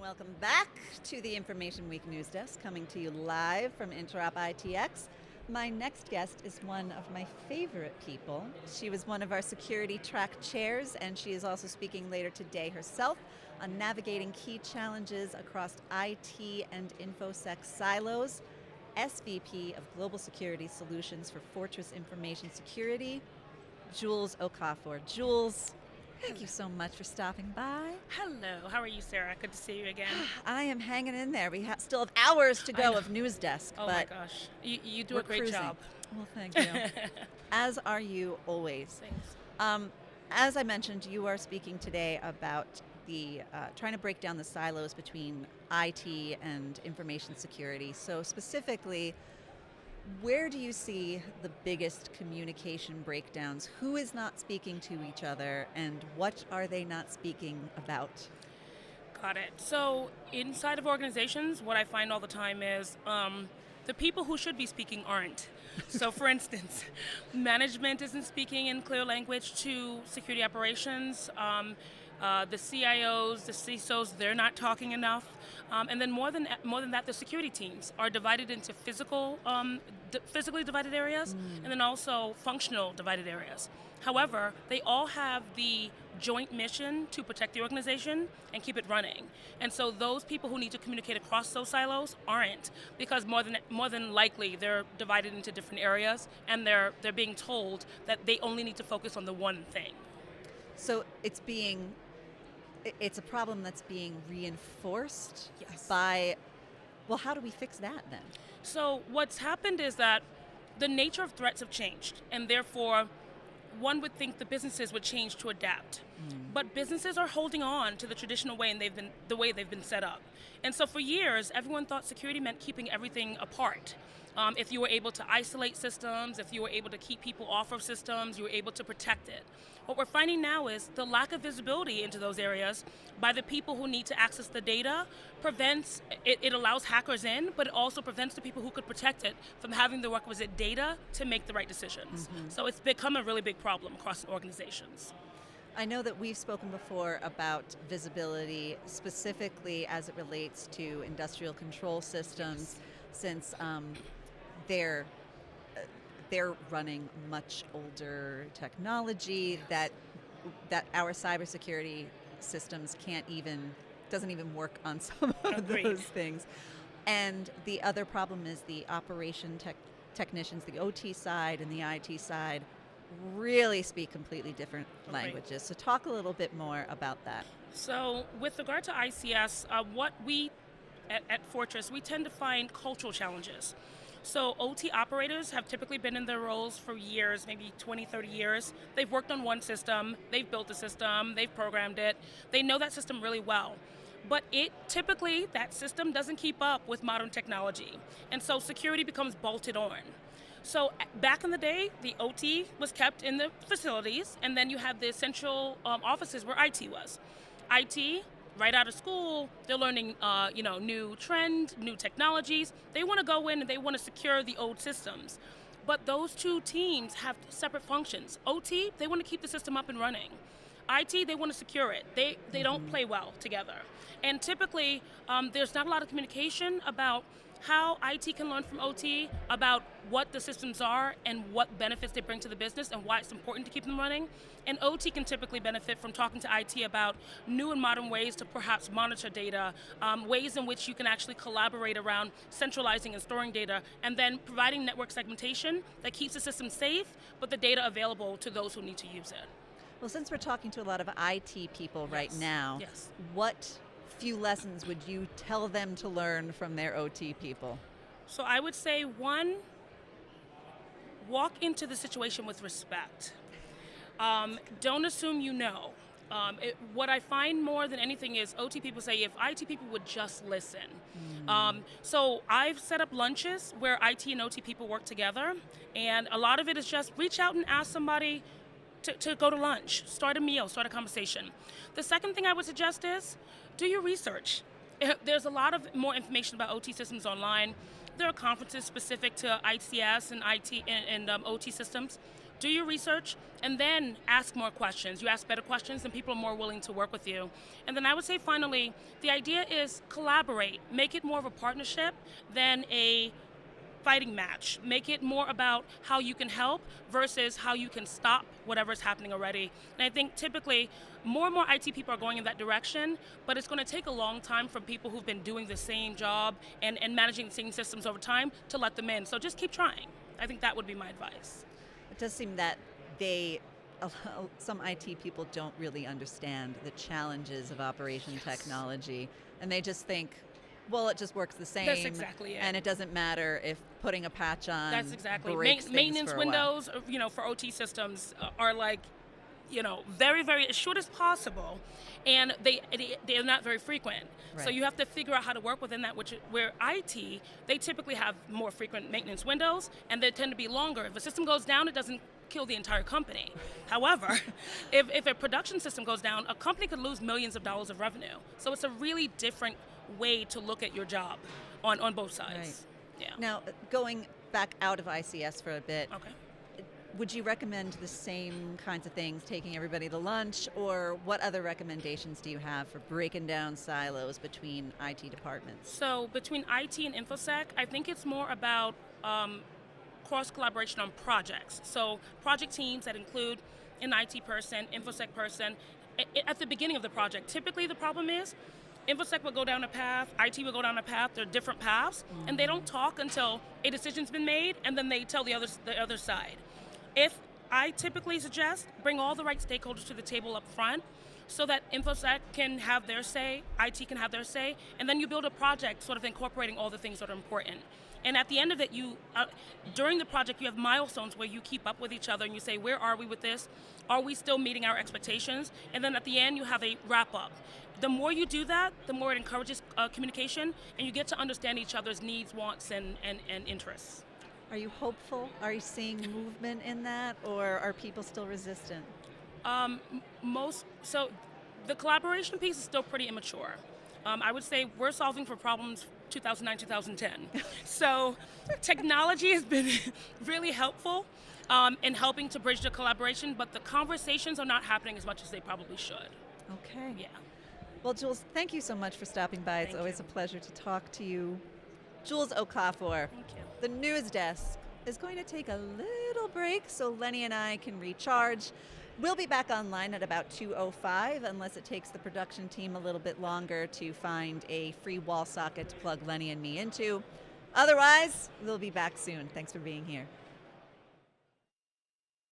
Welcome back to the Information Week News Desk, coming to you live from Interop ITX. My next guest is one of my favorite people. She was one of our security track chairs, and she is also speaking later today herself on navigating key challenges across IT and InfoSec silos. SVP of Global Security Solutions for Fortress Information Security, Jules Okafor. Jules, thank you so much for stopping by. Hello, how are you, Sarah? Good to see you again. I am hanging in there. We still have hours to go of news desk. Oh but my gosh, you do a great cruising. job. Well, thank you. As are you always. Thanks. As I mentioned, you are speaking today about the trying to break down the silos between IT and information security. So specifically, where do you see the biggest communication breakdowns? Who is not speaking to each other, and what are they not speaking about? Got it. So inside of organizations, what I find all the time is the people who should be speaking aren't. So for instance, management isn't speaking in clear language to security operations. The CIOs, the CISOs, they're not talking enough. And then more than that, the security teams are divided into physically divided areas and then also functional divided areas. However, they all have the joint mission to protect the organization and keep it running. And so those people who need to communicate across those silos aren't, because more than likely they're divided into different areas and they're being told that they only need to focus on the one thing. So it's a problem that's being reinforced Yes. by, well, how do we fix that then? So what's happened is that the nature of threats have changed, and therefore one would think the businesses would change to adapt. But businesses are holding on to the traditional way and the way they've been set up. And so for years, everyone thought security meant keeping everything apart. If you were able to isolate systems, if you were able to keep people off of systems, you were able to protect it. What we're finding now is the lack of visibility into those areas by the people who need to access the data prevents, it allows hackers in, but it also prevents the people who could protect it from having the requisite data to make the right decisions. So it's become a really big problem across organizations. I know that we've spoken before about visibility, specifically as it relates to industrial control systems, since they're running much older technology that our cybersecurity systems doesn't even work on some of those things. And the other problem is the operation technicians, the OT side and the IT side, really speak completely different languages. So talk a little bit more about that. So with regard to ICS, what we at Fortress, we tend to find cultural challenges. So OT operators have typically been in their roles for years, maybe 20, 30 years. They've worked on one system, they've built a system, they've programmed it. They know that system really well. But typically, that system doesn't keep up with modern technology. And so security becomes bolted on. So back in the day, the OT was kept in the facilities, and then you have the central offices where IT was. IT, right out of school, they're learning new trends, new technologies. They want to go in and they want to secure the old systems. But those two teams have separate functions. OT, they want to keep the system up and running. IT, they want to secure it. They don't play well together. And typically, there's not a lot of communication about how IT can learn from OT about what the systems are and what benefits they bring to the business and why it's important to keep them running. And OT can typically benefit from talking to IT about new and modern ways to perhaps monitor data, ways in which you can actually collaborate around centralizing and storing data, and then providing network segmentation that keeps the system safe, but the data available to those who need to use it. Well, since we're talking to a lot of IT people right now, what few lessons would you tell them to learn from their OT people? So I would say, one, walk into the situation with respect. Don't assume you know. What I find more than anything is OT people say, if IT people would just listen. So I've set up lunches where IT and OT people work together, and a lot of it is just reach out and ask somebody to go to lunch, start a meal, start a conversation. The second thing I would suggest is do your research. There's a lot of more information about OT systems online. There are conferences specific to ICS and IT and OT systems. do your research, and then ask more questions. You ask better questions, and people are more willing to work with you. And then I would say finally, the idea is collaborate. Make it more of a partnership than a fighting match. Make it more about how you can help versus how you can stop whatever's happening already. And I think typically more and more IT people are going in that direction, but it's going to take a long time from people who've been doing the same job and managing the same systems over time to let them in. So just keep trying. I think that would be my advice. It does seem that some IT people don't really understand the challenges of operation technology, and they just think, well, it just works the same. That's exactly it. And it doesn't matter if putting a patch on. That's exactly. Breaks Maintenance for a while. windows, for OT systems are like, very, very as short as possible, and they're not very frequent. Right. So you have to figure out how to work within that. Where IT, they typically have more frequent maintenance windows, and they tend to be longer. If a system goes down, it doesn't kill the entire company. However, if a production system goes down, a company could lose millions of dollars of revenue. So it's a really different way to look at your job on both sides. Right. Yeah. Now, going back out of ICS for a bit, Okay. would you recommend the same kinds of things, taking everybody to lunch, or what other recommendations do you have for breaking down silos between IT departments? So between IT and InfoSec, I think it's more about cross-collaboration on projects. So project teams that include an IT person, InfoSec person, at the beginning of the project. Typically the problem is InfoSec will go down a path, IT will go down a path, they're different paths, and they don't talk until a decision's been made, and then they tell the other side. If I typically suggest bring all the right stakeholders to the table up front so that InfoSec can have their say, IT can have their say, and then you build a project sort of incorporating all the things that are important. And at the end of it, during the project, you have milestones where you keep up with each other and you say, where are we with this? Are we still meeting our expectations? And then at the end, you have a wrap up. The more you do that, the more it encourages communication, and you get to understand each other's needs, wants, and interests. Are you hopeful? Are you seeing movement in that, or are people still resistant? So the collaboration piece is still pretty immature. I would say we're solving for problems 2009, 2010. So technology has been really helpful in helping to bridge the collaboration, but the conversations are not happening as much as they probably should. Okay. Yeah. Well, Jules, thank you so much for stopping by. It's always a pleasure to talk to you. Jules Okafor. Thank you. The news desk is going to take a little break so Lenny and I can recharge. We'll be back online at about 2:05 unless it takes the production team a little bit longer to find a free wall socket to plug Lenny and me into. Otherwise, we'll be back soon. Thanks for being here.